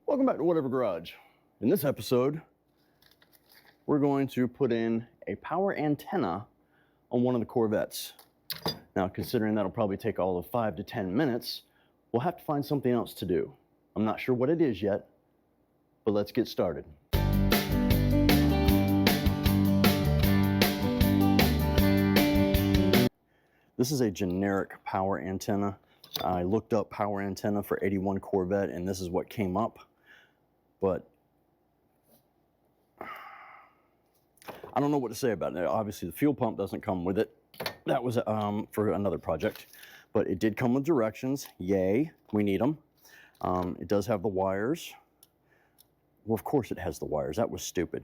Welcome back to Whatever Garage. In this episode, we're going to put in a power antenna on one of the Corvettes. Now, considering that'll probably take all of 5 to 10 minutes, we'll have to find something else to do. I'm not sure what it is yet, but let's get started. This is a generic power antenna. I looked up power antenna for 81 Corvette, and this is what came up. But I don't know what to say about it. Obviously, the fuel pump doesn't come with it. That was for another project. But it did come with directions. Yay, we need them. It does have the wires. Well, of course it has the wires. That was stupid.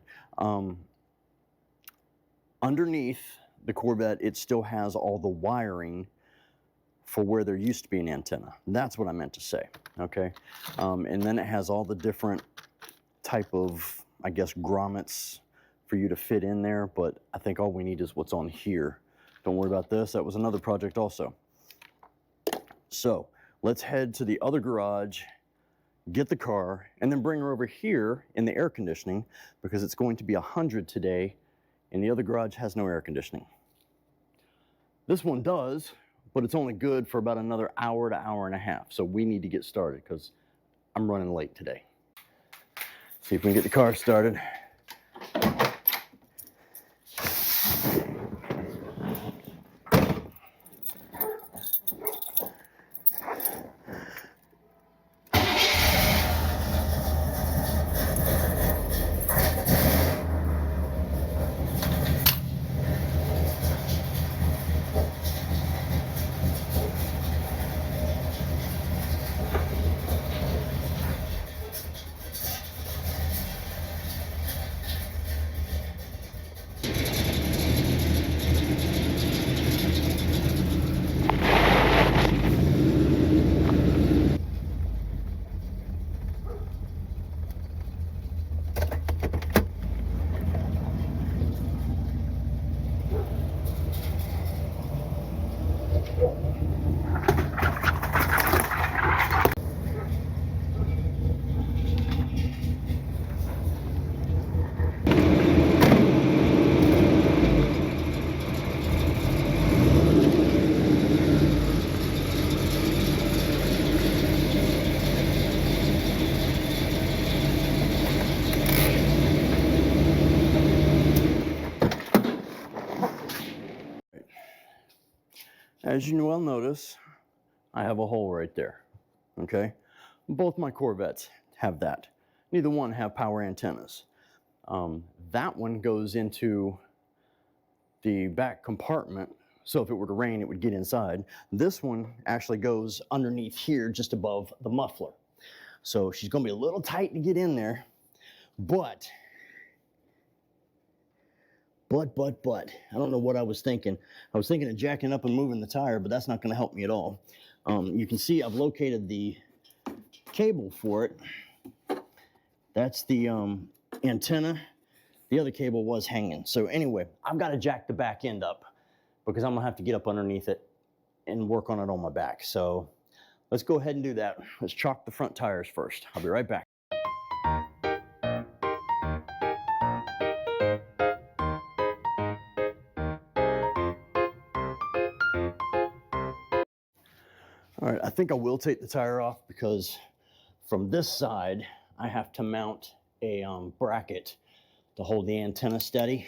Underneath the Corvette, it still has all the wiring for where there used to be an antenna. That's what I meant to say, okay? And then it has all the different type of, I guess, grommets for you to fit in there, but I think all we need is what's on here. Don't worry about this. That was another project also. So let's head to the other garage, get the car, and then bring her over here in the air conditioning because it's going to be 100 today, and the other garage has no air conditioning. This one does, but it's only good for about another hour to hour and a half. So we need to get started because I'm running late today. See if we can get the car started. As you well notice, I have a hole right there, okay? Both my Corvettes have that. Neither one have power antennas. That one goes into the back compartment, so if it were to rain, it would get inside. This one actually goes underneath here, just above the muffler. So she's gonna be a little tight to get in there, but, I don't know what I was thinking. I was thinking of jacking up and moving the tire, but that's not gonna help me at all. You can see I've located the cable for it. That's the antenna. The other cable was hanging. So anyway, I've got to jack the back end up because I'm gonna have to get up underneath it and work on it on my back. So let's go ahead and do that. Let's chalk the front tires first. I'll be right back. All right, I think I will take the tire off because from this side, I have to mount a bracket to hold the antenna steady.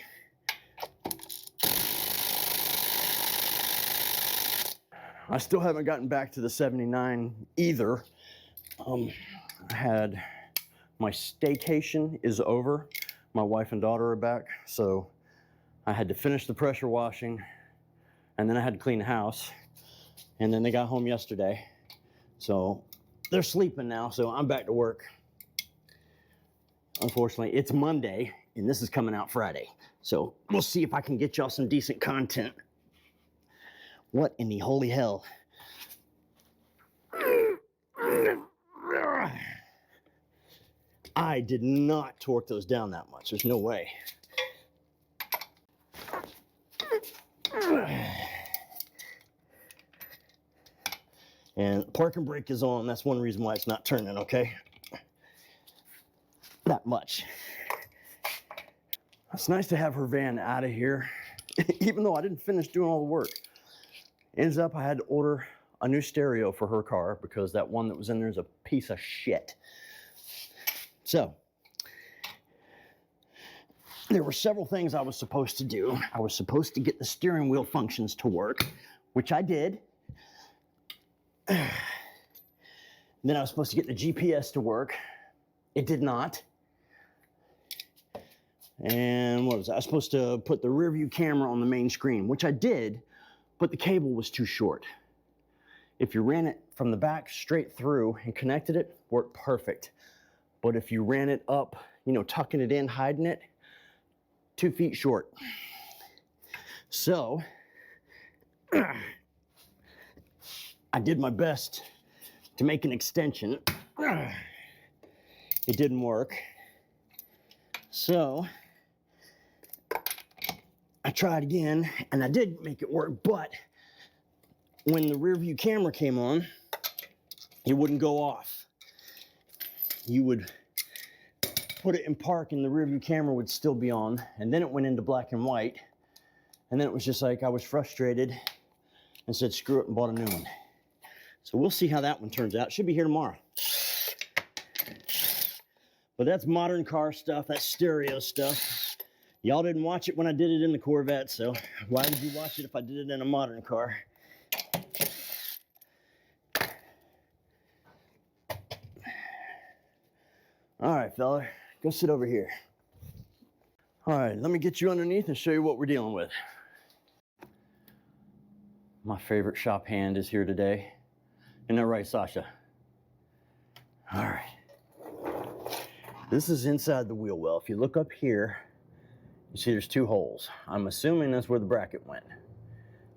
I still haven't gotten back to the 79 either. I had my staycation is over. My wife and daughter are back, so I had to finish the pressure washing, and then I had to clean the house. And then they got home yesterday. So they're sleeping now, so I'm back to work. Unfortunately, it's Monday, and this is coming out Friday. So we'll see if I can get y'all some decent content. What in the holy hell? I did not torque those down that much. There's no way. And parking brake is on. That's one reason why it's not turning, okay? that much. It's nice to have her van out of here, even though I didn't finish doing all the work. Ends up I had to order a new stereo for her car because that one that was in there is a piece of shit. So, there were several things I was supposed to do. I was supposed to get the steering wheel functions to work, which I did. Then I was supposed to get the GPS to work. It did not. And what was I was supposed to put the rear view camera on the main screen, which I did, but the cable was too short. If you ran it from the back straight through and connected it, worked perfect. But if you ran it up, you know, tucking it in, hiding it, 2 feet short. So, I did my best to make an extension. It didn't work. So, I tried again, and I did make it work, but when the rear view camera came on, it wouldn't go off. You would put it in park and the rear view camera would still be on, and then it went into black and white, and then it was just like I was frustrated and said screw it and bought a new one. So we'll see how that one turns out. Should be here tomorrow. But that's modern car stuff, that's stereo stuff. Y'all didn't watch it when I did it in the Corvette, so why would you watch it if I did it in a modern car? All right, fella, go sit over here. All right, let me get you underneath and show you what we're dealing with. My favorite shop hand is here today. Isn't that right, Sasha? All right. This is inside the wheel well. If you look up here, you see there's 2 holes. I'm assuming that's where the bracket went.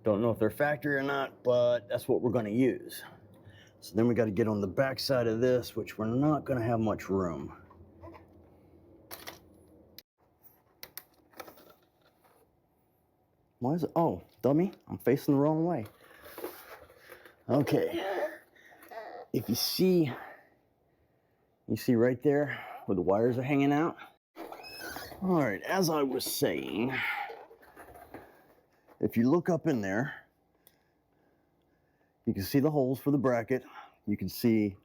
Don't know if they're factory or not, but that's what we're gonna use. So then we gotta get on the back side of this, which we're not gonna have much room. Why is it? Oh, dummy, I'm facing the wrong way. Okay. If you see right there where the wires are hanging out? All right, as I was saying, if you look up in there, you can see the holes for the bracket. You can see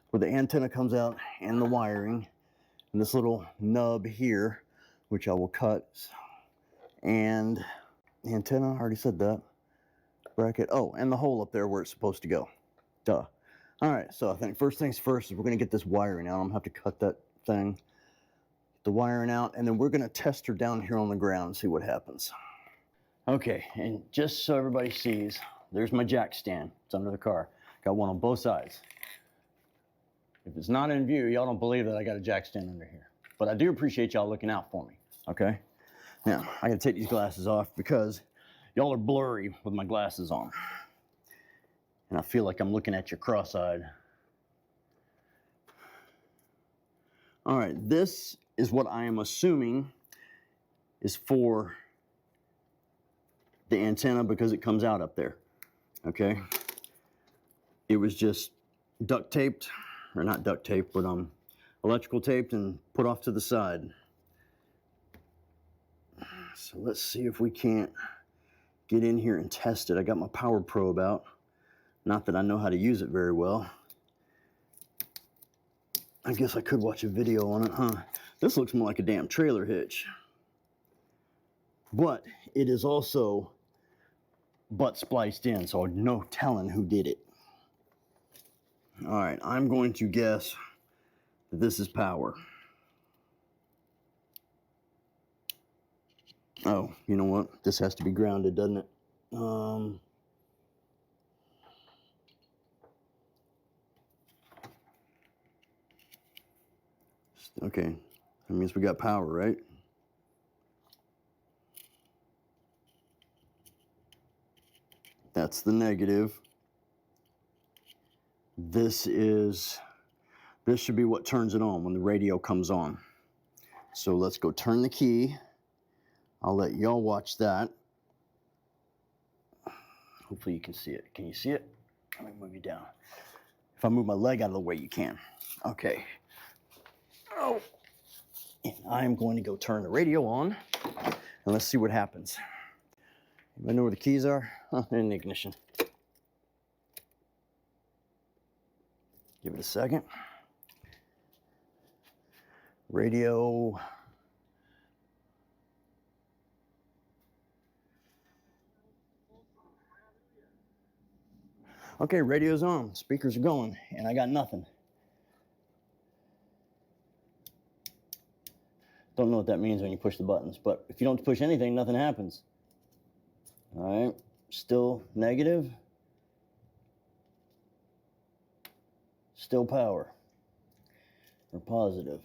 where the antenna comes out and the wiring, and this little nub here, which I will cut. And the antenna, I already said that. Bracket, oh, and the hole up there where it's supposed to go. Duh. All right, so I think first things first is we're gonna get this wiring out. I'm gonna have to cut that thing, get the wiring out, and then we're gonna test her down here on the ground and see what happens. Okay, and just so everybody sees, there's my jack stand. It's under the car. Got one on both sides. If it's not in view, y'all don't believe that I got a jack stand under here. But I do appreciate y'all looking out for me, okay? Now, I gotta take these glasses off because y'all are blurry with my glasses on. And I feel like I'm looking at you cross-eyed. All right, this is what I am assuming is for the antenna because it comes out up there, okay? It was just duct taped, or not duct taped, but electrical taped and put off to the side. So let's see if we can't get in here and test it. I got my power probe out. Not that I know how to use it very well. I guess I could watch a video on it, huh? This looks more like a damn trailer hitch. But it is also butt spliced in, so no telling who did it. All right, I'm going to guess that this is power. Oh, you know what? This has to be grounded, doesn't it? Okay, that means we got power, right? That's the negative. This should be what turns it on when the radio comes on. So let's go turn the key. I'll let y'all watch that. Hopefully you can see it. Can you see it? Let me move you down. If I move my leg out of the way, you can. Okay. Oh, And I'm going to go turn the radio on and let's see what happens. Anybody know where the keys are? Oh, they're in the ignition. Give it a second. Radio. Okay, radio's on, speakers are going, and I got nothing. Don't know what that means when you push the buttons, but if you don't push anything, nothing happens. All right, still negative. Still power. Or positive.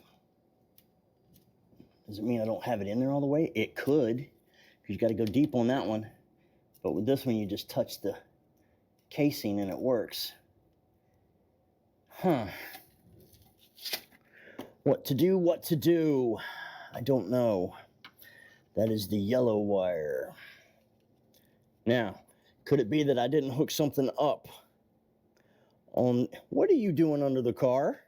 Does it mean I don't have it in there all the way? It could, because you got to go deep on that one. But with this one, you just touch the casing and it works. Huh. What to do, what to do? I don't know. That is the yellow wire. Now, could it be that I didn't hook something up on... What are you doing under the car?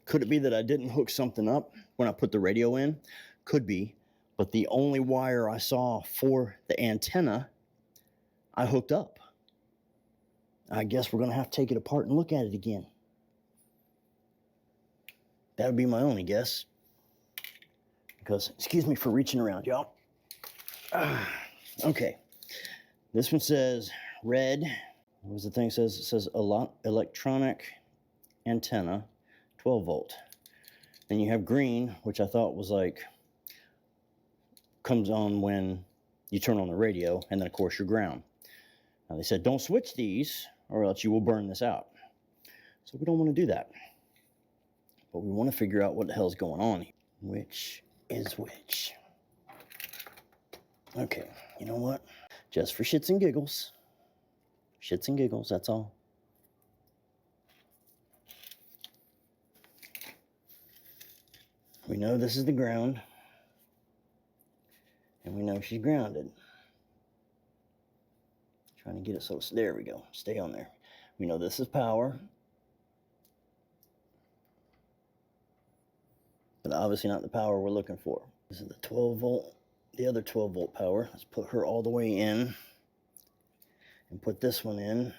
Could it be that I didn't hook something up when I put the radio in? Could be, but the only wire I saw for the antenna, I hooked up. I guess we're going to have to take it apart and look at it again. That would be my only guess. Because, excuse me for reaching around, y'all. Okay. This one says red. What was the thing says? It says electronic antenna, 12 volt. Then you have green, which I thought was like, comes on when you turn on the radio, and then of course your ground. Now they said don't switch these or else you will burn this out. So we don't want to do that. But we want to figure out what the hell's going on here. Which is which? Okay, you know what? Just for shits and giggles. Shits and giggles, that's all. We know this is the ground. And we know she's grounded. Trying to get it so, there we go. Stay on there. We know this is power. But obviously not the power we're looking for. This is the 12 volt, the other 12 volt power. Let's put her all the way in and put this one in.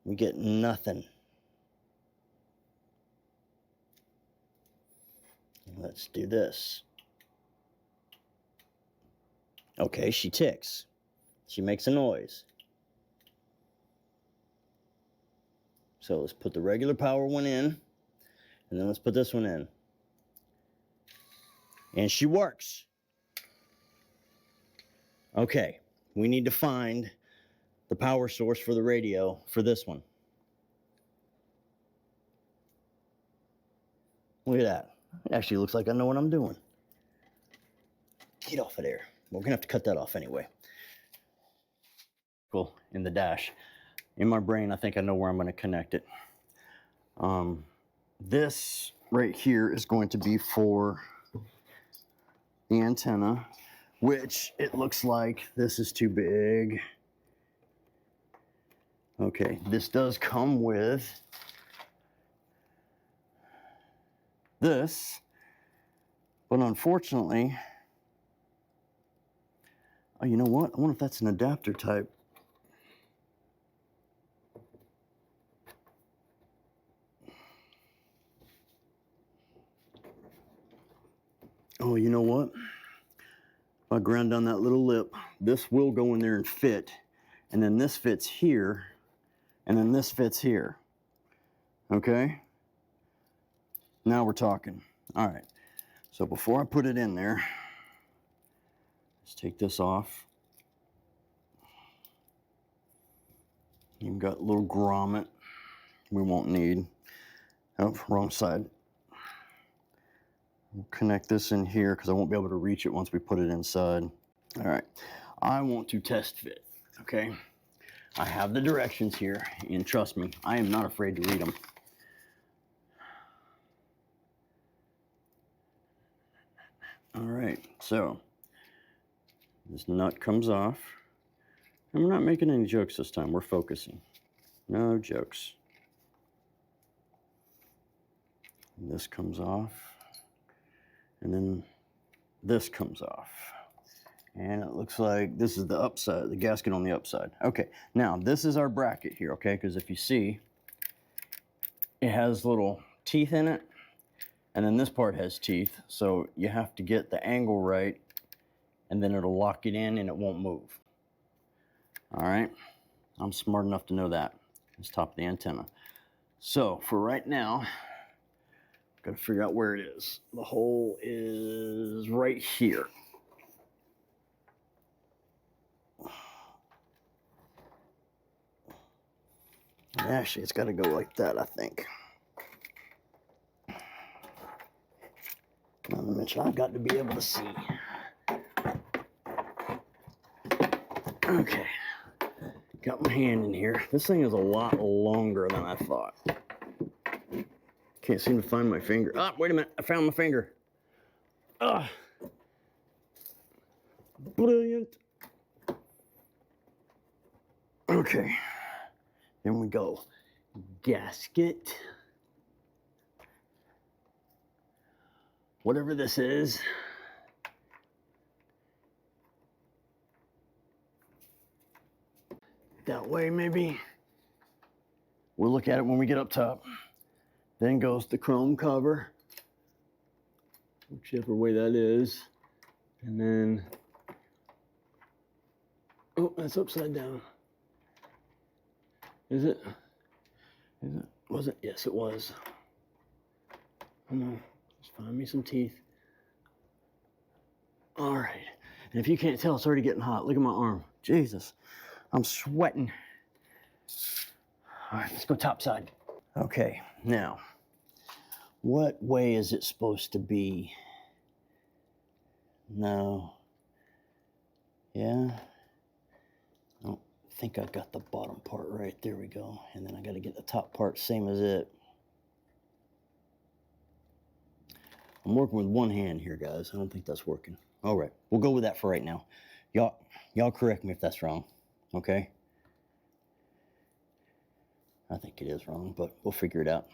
We get nothing. Let's do this. Okay, she ticks. She makes a noise. So let's put the regular power one in. And then let's put this one in. And she works. Okay, we need to find the power source for the radio for this one. Look at that. It actually looks like I know what I'm doing. Get off of there. We're gonna have to cut that off anyway. Cool, in the dash. In my brain, I think I know where I'm gonna connect it. This right here is going to be for the antenna, which it looks like this is too big. Okay, this does come with this, but unfortunately, oh, you know what? I wonder if that's an adapter type. Oh, you know what? If I ground down that little lip, this will go in there and fit. And then this fits here. And then this fits here. Okay? Now we're talking. All right. So before I put it in there, let's take this off. You've got a little grommet we won't need. Oh, wrong side. We'll connect this in here because I won't be able to reach it once we put it inside. All right, I want to test fit, okay? I have the directions here, and trust me, I am not afraid to read them. All right, so this nut comes off, and we're not making any jokes this time. We're focusing. No jokes. And this comes off. And then this comes off. And it looks like this is the upside, the gasket on the upside. Okay, now this is our bracket here, okay? Because if you see, it has little teeth in it, and then this part has teeth, so you have to get the angle right, and then it'll lock it in and it won't move. All right, I'm smart enough to know that. It's top of the antenna. So for right now, got to figure out where it is. The hole is right here. Actually, it's got to go like that, I think. Not to mention, I've got to be able to see. Okay, got my hand in here. This thing is a lot longer than I thought. Can't seem to find my finger. Ah, wait a minute, I found my finger. Ah, brilliant. Okay, here we go. Gasket. Whatever this is. That way, maybe. We'll look at it when we get up top. Then goes the chrome cover, whichever way that is. And then, oh, that's upside down. Is it? Is it? Was it? Yes, it was. Come on, let's find me some teeth. All right, and if you can't tell, it's already getting hot. Look at my arm. Jesus, I'm sweating. All right, let's go top side. Okay, now, what way is it supposed to be? No. Yeah. I think I got the bottom part right. There we go. And then I got to get the top part same as it. I'm working with one hand here, guys. I don't think that's working. All right, we'll go with that for right now. Y'all correct me if that's wrong, okay? I think it is wrong, but we'll figure it out.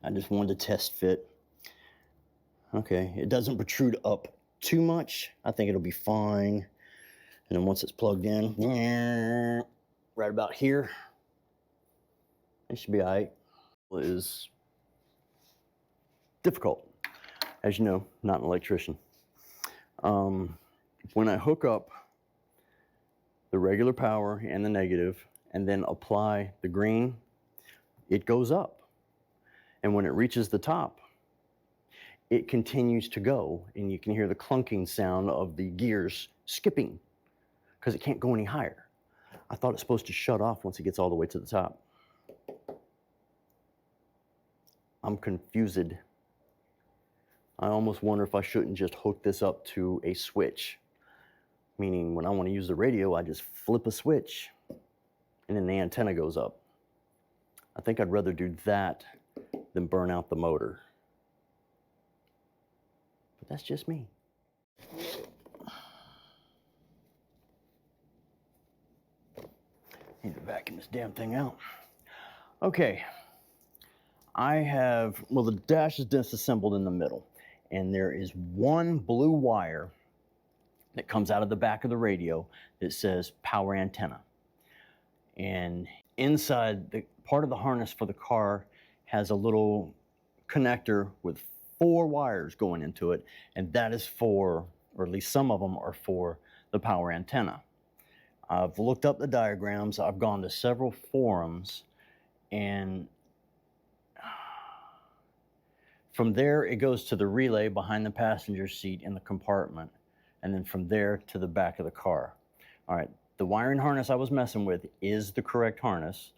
I just wanted to test fit. Okay, it doesn't protrude up too much. I think it'll be fine. And then once it's plugged in, right about here, it should be all right. It is difficult. As you know, not an electrician. When I hook up the regular power and the negative, and then apply the green, it goes up. And when it reaches the top, it continues to go, and you can hear the clunking sound of the gears skipping because it can't go any higher. I thought it's supposed to shut off once it gets all the way to the top. I'm confused. I almost wonder if I shouldn't just hook this up to a switch. Meaning when I want to use the radio, I just flip a switch and then the antenna goes up. I think I'd rather do that than burn out the motor. But that's just me. Need to vacuum this damn thing out. Okay. Well, the dash is disassembled in the middle, and there is one blue wire that comes out of the back of the radio that says power antenna. And inside, the part of the harness for the car has a little connector with 4 wires going into it, and that is for, or at least some of them are for, the power antenna. I've looked up the diagrams, I've gone to several forums, and from there it goes to the relay behind the passenger seat in the compartment, and then from there to the back of the car. All right, the wiring harness I was messing with is the correct harness.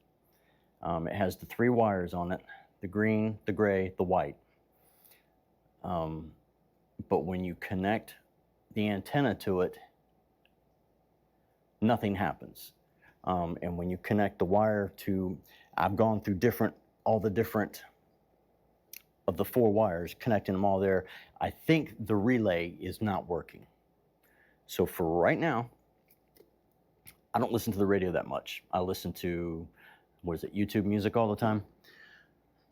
It has the 3 wires on it, the green, the gray, the white. But when you connect the antenna to it, nothing happens. And when you connect the wire to, I've gone through all the different of the 4 wires, connecting them all there. I think the relay is not working. So for right now, I don't listen to the radio that much. I listen to, what is it, YouTube music all the time.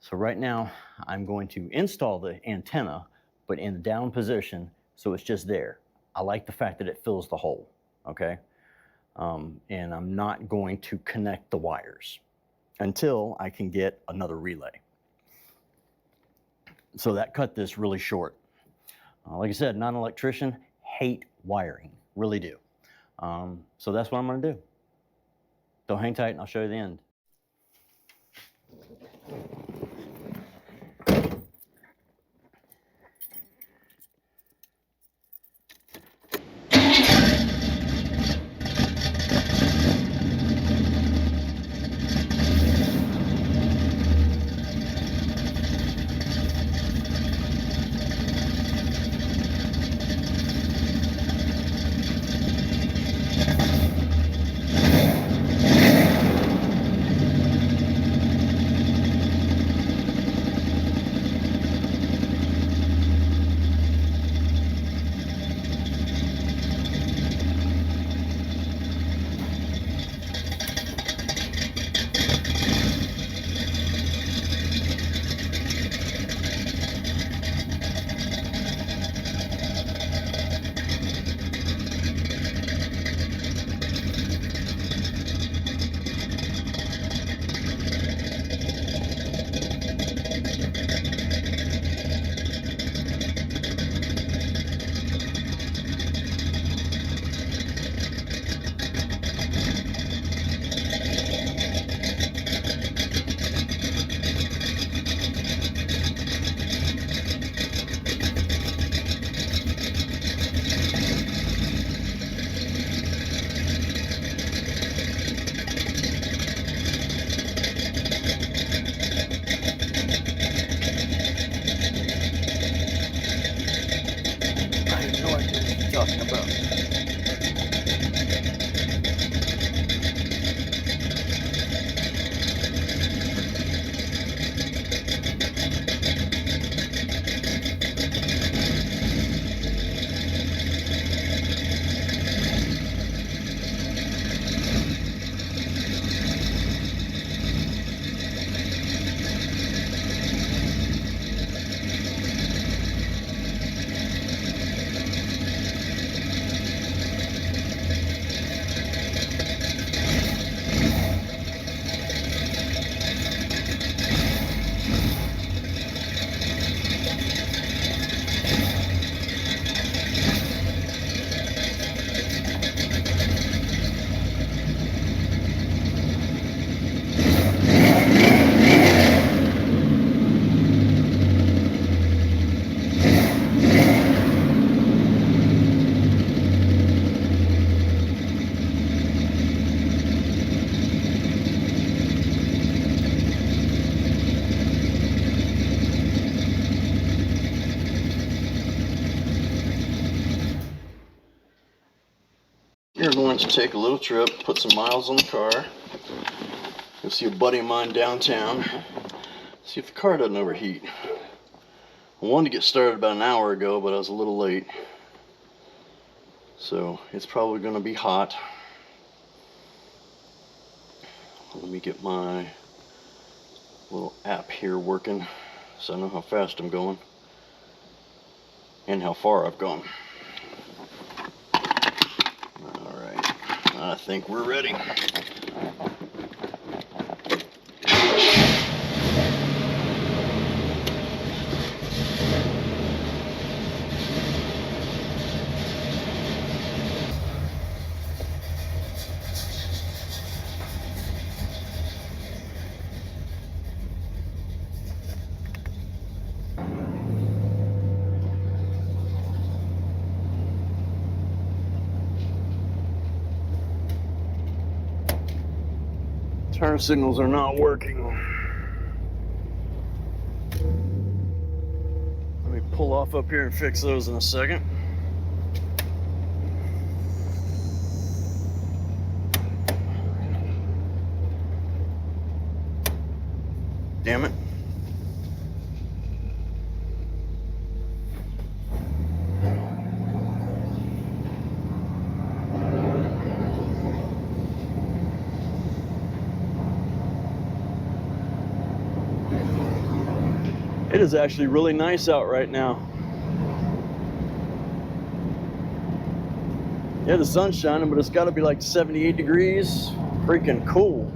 So right now, I'm going to install the antenna, but in the down position, so it's just there. I like the fact that it fills the hole, okay? And I'm not going to connect the wires until I can get another relay. So that cut this really short. Like I said, not an electrician, hate wiring, really do. So that's what I'm gonna do. So hang tight and I'll show you the end. Talking about. We're going to take a little trip, put some miles on the car, go see a buddy of mine downtown, see if the car doesn't overheat. I wanted to get started about an hour ago, but I was a little late. So it's probably going to be hot. Let me get my little app here working so I know how fast I'm going and how far I've gone. Alright, I think we're ready. Turn signals are not working. Let me pull off up here and fix those in a second. Damn it. It is actually really nice out right now. Yeah, the sun's shining, but it's got to be like 78 degrees. Freaking cool.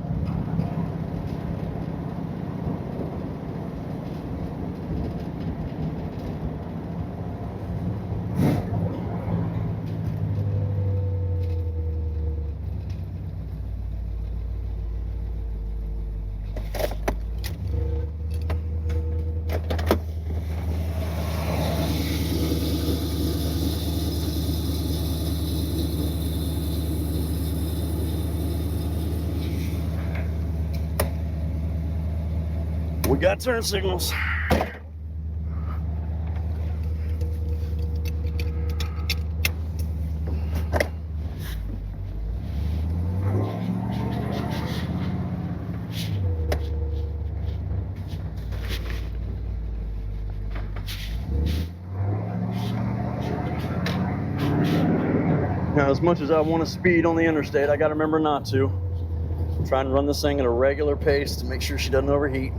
We got turn signals. Now, as much as I want to speed on the interstate, I got to remember not to. I'm trying to run this thing at a regular pace to make sure she doesn't overheat.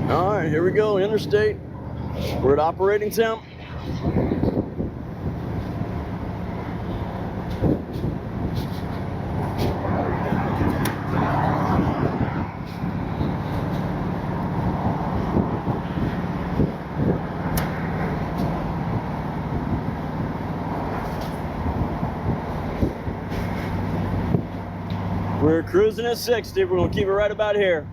All right, here we go, interstate. We're at operating temp. We're cruising at 60. We're gonna keep it right about here.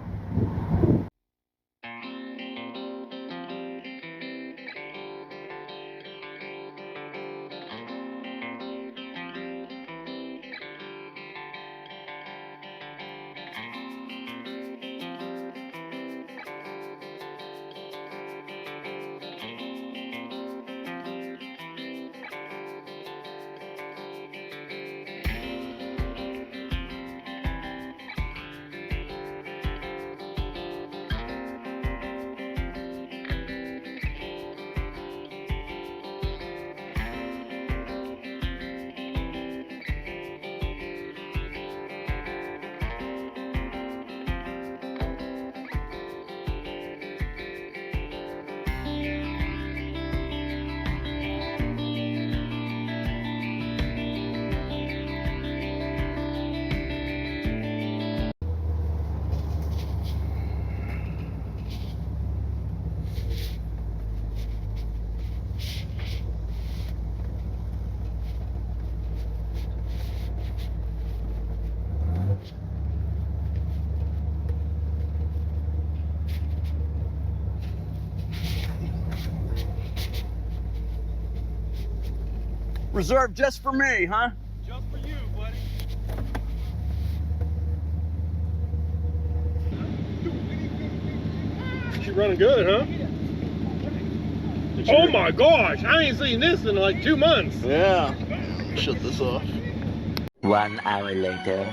Reserved just for me, huh? Just for you, buddy. She's running good, huh? Oh my gosh, I ain't seen this in like 2 months. Yeah. Shut this off. 1 hour later.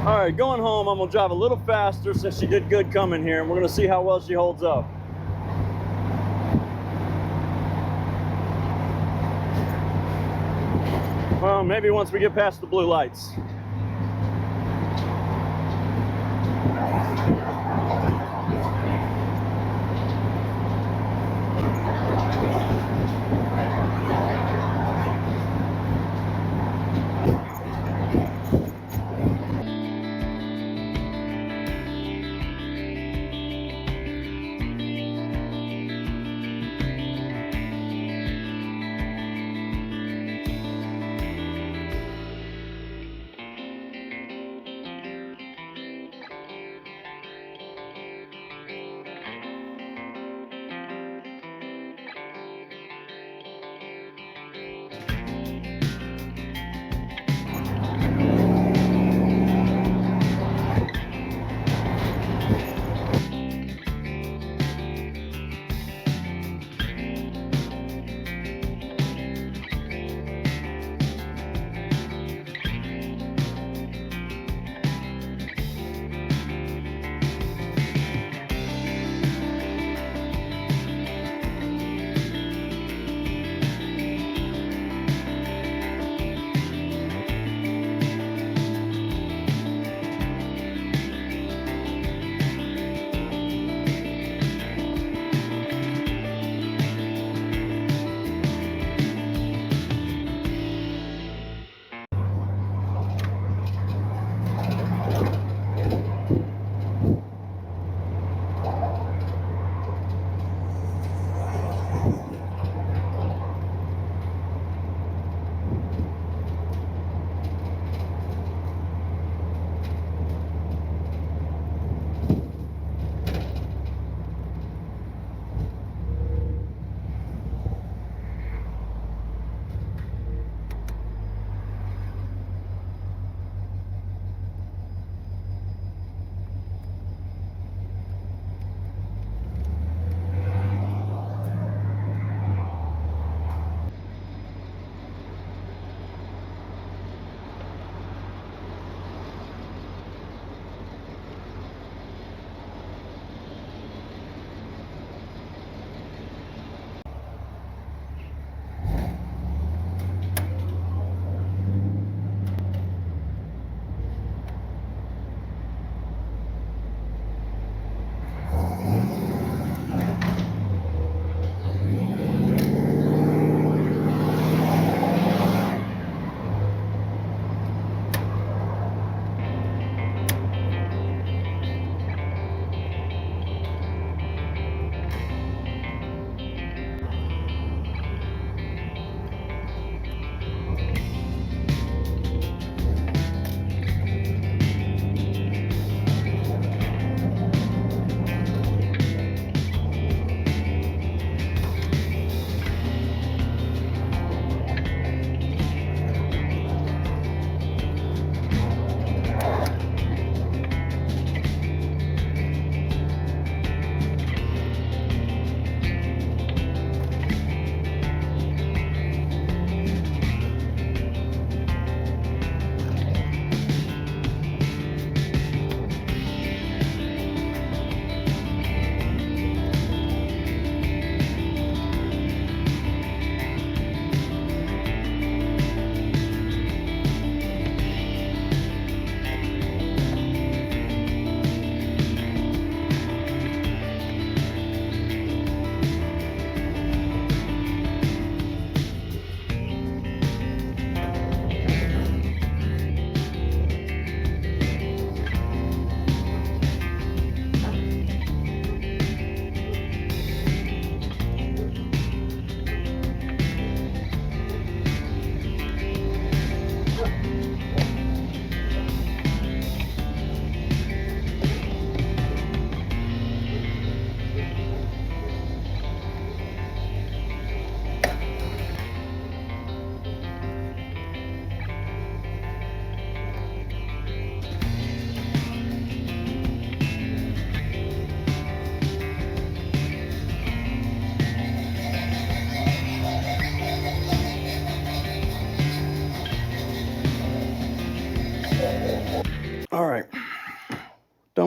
All right, going home, I'm gonna drive a little faster since she did good coming here, and we're gonna see how well she holds up. Well, maybe once we get past the blue lights.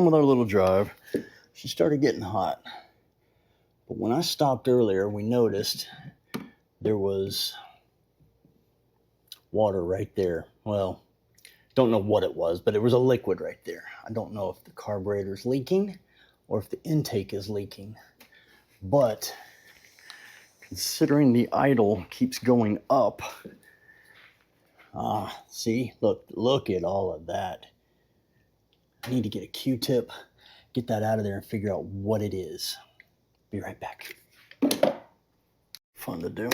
with our little drive, she started getting hot. But when I stopped earlier, we noticed there was water right there. Well, don't know what it was, but it was a liquid right there. I don't know if the carburetor's leaking or if the intake is leaking. But considering the idle keeps going up, see, look at all of that. I need to get a Q-tip, get that out of there and figure out what it is. Be right back. Fun to do.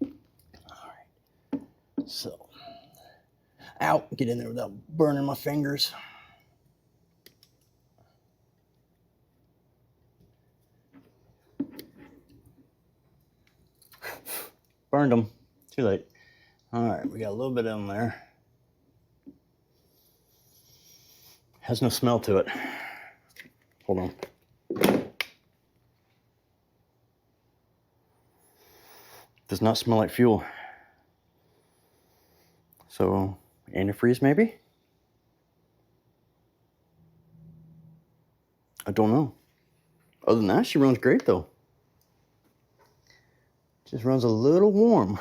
All right. So, ow, get in there without burning my fingers. Burned them. Too late. All right, we got a little bit in there. Has no smell to it. Hold on. Does not smell like fuel. So, antifreeze maybe? I don't know. Other than that, she runs great though. Just runs a little warm.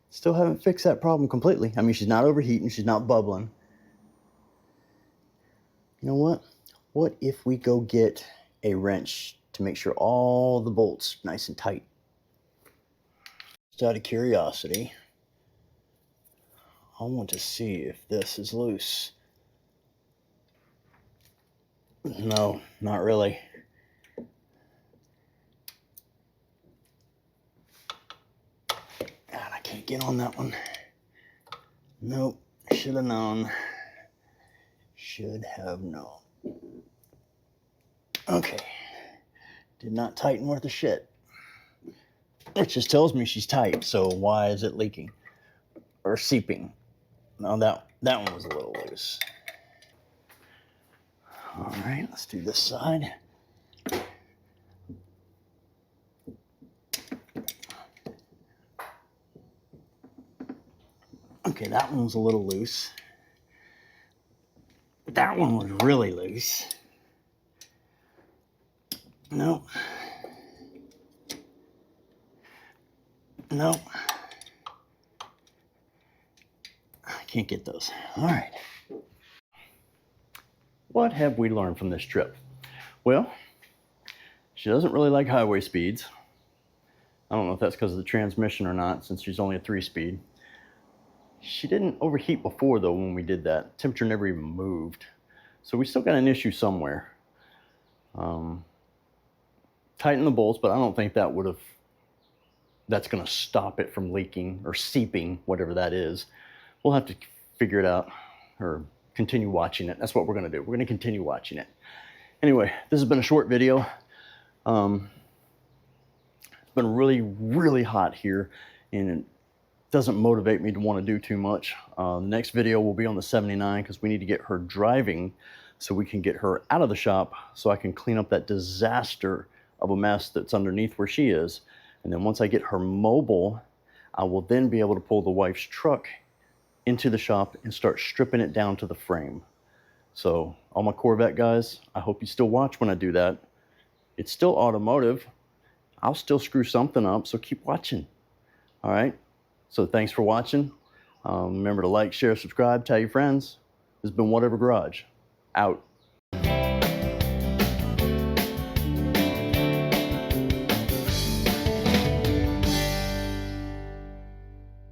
Still haven't fixed that problem completely. I mean, she's not overheating, she's not bubbling. You know what? What if we go get a wrench to make sure all the bolts nice and tight? Just out of curiosity, I want to see if this is loose. No, not really. God, I can't get on that one. Nope, should have known. Should have known. Okay, did not tighten worth a shit. It just tells me she's tight, so why is it leaking? Or seeping? No, that one was a little loose. All right, let's do this side. Okay, that one was a little loose. That one was really loose. Nope. Nope. I can't get those. All right. What have we learned from this trip? Well, she doesn't really like highway speeds. I don't know if that's because of the transmission or not, since she's only a 3-speed. She didn't overheat before, though, when we did that. Temperature never even moved. So we still got an issue somewhere. Tighten the bolts, but I don't think that's going to stop it from leaking or seeping, whatever that is. We'll have to figure it out or continue watching it. That's what we're going to do. We're going to continue watching it. Anyway, this has been a short video. It's been really, really hot here, and it doesn't motivate me to want to do too much. The next video will be on the 79 because we need to get her driving so we can get her out of the shop so I can clean up that disaster of a mess that's underneath where she is. And then once I get her mobile, I will then be able to pull the wife's truck into the shop and start stripping it down to the frame. So all my Corvette guys, I hope you still watch when I do that. It's still automotive. I'll still screw something up, so keep watching. All right? So thanks for watching. Remember to like, share, subscribe, tell your friends. This has been Whatever Garage. Out.